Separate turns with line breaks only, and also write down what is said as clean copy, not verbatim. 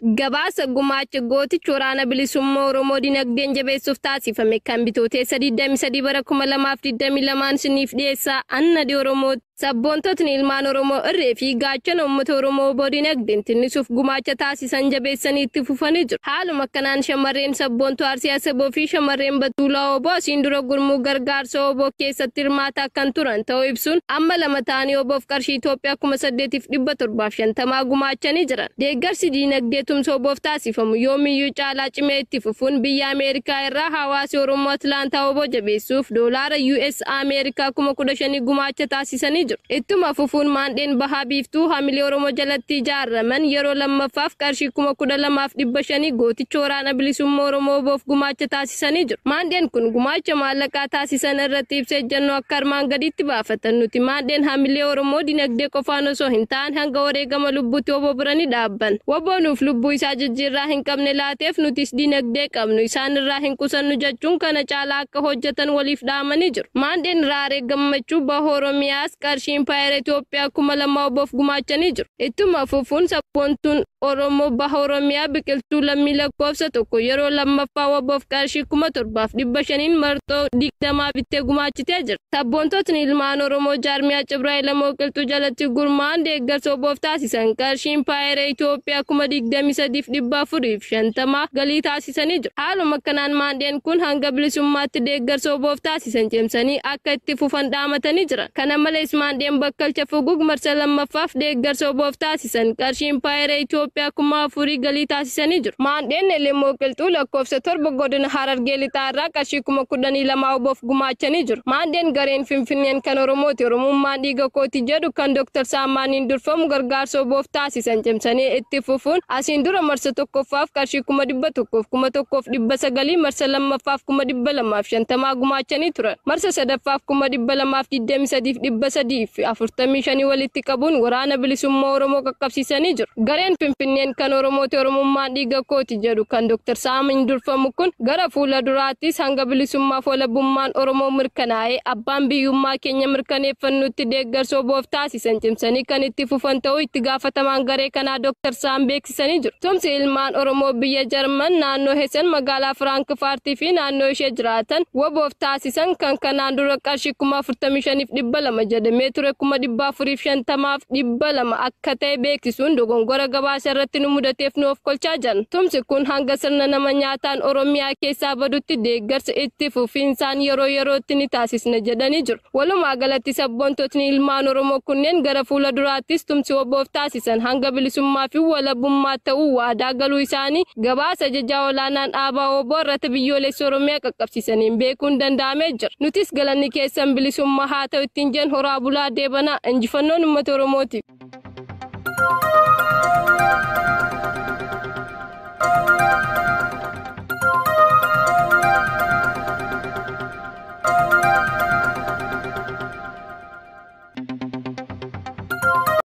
Gabaasa gumaacha gooticha waraana bilisummaa Oromoo dinagdeen jabeessuuf taasifame kan bitootessa 23 bara 2022 siniif dhiyeessaa Annadi Oromoo sabboontotni ilmaan Oromoo irree fi gaachana uummata Oromoo dinagdeen tinnisuuf gumaacha taasisan jabeessanii itti fufanii jiru. Haaluma kanaan shamarreen sabboontuu Arsii Asaboo fi shamarreen Batuulaa Oboo asiin dura gurmuu gargaarsa Oboo keessatti hirmaataa kan turan ta'uu ibsuun amma lama ta'anii Oboof qarshii Itoophiyaa 8,750 gumaachanii jiran. Deeggarsi dinagdee tumsa Oboof taasifamu yoomiyyuu caalaa cimee itti fufuun biyya Ameerikaa irraa hawaasi Oromoo Atlaantaa Oboo jabeessuuf doolaara US Ameerikaa 15,000 gumaacha taasisanii jiru. Ittuma fufuun maandheen bahaa biiftuu hamilee Oromoo jalatti ijaaraman yeroo lammaffaaf qarshii 12,500 gooticha waraana bilisummaa Oromoo Oboof gumaacha taasisanii jiru. Maandheen kun gumaacha maallaqaa taasisan irratti ibsa ejjennoo akka armaan gadiitti baafatan nuti maandheen hamilee Oromoo dinagdee qofaan osoo hin taane hanga wareegama lubbuutti Oboo biranii dhaabban. Oboonuuf lubbuu isaa jijjiirraa hin qabne laateef nutis dinagdee qabnu isaan irraa hin qusannu jechuun kana caalaa akka hojjetan waliif dhaamanii jiru. Maandheen Raaree Gammachuu Baha Oromiyaas qarshii Impaayera Itoophiyaa 2,000 Oboof gumaachanii jiru. Ittuma fufuun sabboontuun Oromoo Baha Oromiyaa biqiltuu lammii lakkoofsa tokko yeroo lammaffaa Oboof qarshii 7,500 marxoo 20 bittee gumaachitee jira. Sabboontotni ilmaan Oromoo jaarmiyaa Cibraa Ilamoo Qilxuu jalatti gurmaa'an deeggarsa Oboof taasisan qarshii Impaayera Itoophiyaa 23,450 galii taasisanii jiru. Haaluma kanaan maandheen kun hanga bilisummaatti deeggarsa Oboof taasisan cimsanii akka itti fufan dhaamatanii jiran. Kana malees maandheen bakkalcha Fugug marsa lammaffaaf deeggarsa Oboof taasisan qarshii Impaayera Itoophiyaa 4,000 galii taasisanii jiru. Maandheen Ilamoo Qilxuu lakkoofsa 7 godina Harargee lixaa irraa qarshii 12,000 Oboof gumaachanii jiru. Maandheen gareen Finfinneen kan Oromooti Oromummaan dhiiga kooti jedhu kan Dr. Saamaaniin durfamu gargaarsa Oboof taasisan cimsanii itti fufuun asiin dura marsa tokkoffaaf qarshii 1,100 1,900 marsa lammaffaaf 2,250 gumaachanii turan. Marsa sadaffaaf 2,223,345 walitti qabuun waraana bilisummaa Oromoo qaqqabsiisanii jiru. Gareen Finfinneen kan Oromooti Oromummaan dhiiga kooti jedhu kan Dr. Saamaaniin durfamu kun gara fuula duraattis hanga bilisummaaf walabummaan Oromoo mirkanaa'ee abbaan biyyummaa keenya mirkaneeffannutti deeggarsa Oboof taasisan cimsanii kan itti fufan ta'uu itti gaafatamaan garee kanaa Dr. Saam beeksisanii jiru. Tumsi ilmaan Oromoo biyya Jarman naannoo Hessen magaalaa Firaankfaartii fi naannoo ishee jiraatan Oboof taasisan kan kanaan dura qarshii 45,200 jedhamee ture 450,200 akka ta'e beeksisuun dogongora gabaasa irratti nu mudateef nu of kolchaa jiran. Tumsi kun hanga sirna nama nyaataan Oromiyaa keessaa badutti deeggarsa itti fufiinsaan yeroo yerootti ni taasisna jedhanii jiru. Walumaa galatti sabboontotni ilmaan Oromoo kunneen gara fuula duraattis tumsi Oboof taasisan hanga bilisummaa fi walabummaa ta'uu waadaa galuu isaanii gabaasa ajajaa olaanaan dhaabaa Oboo irratti biyyoolessa Oromiyaa qaqqabsiisaniin beekuun danda'amee jira. Nutis galanni keessan bilisummaa haa ta'u ittiin jenna horaa bulaa deebanaa injifannoon uummata Oromootiif.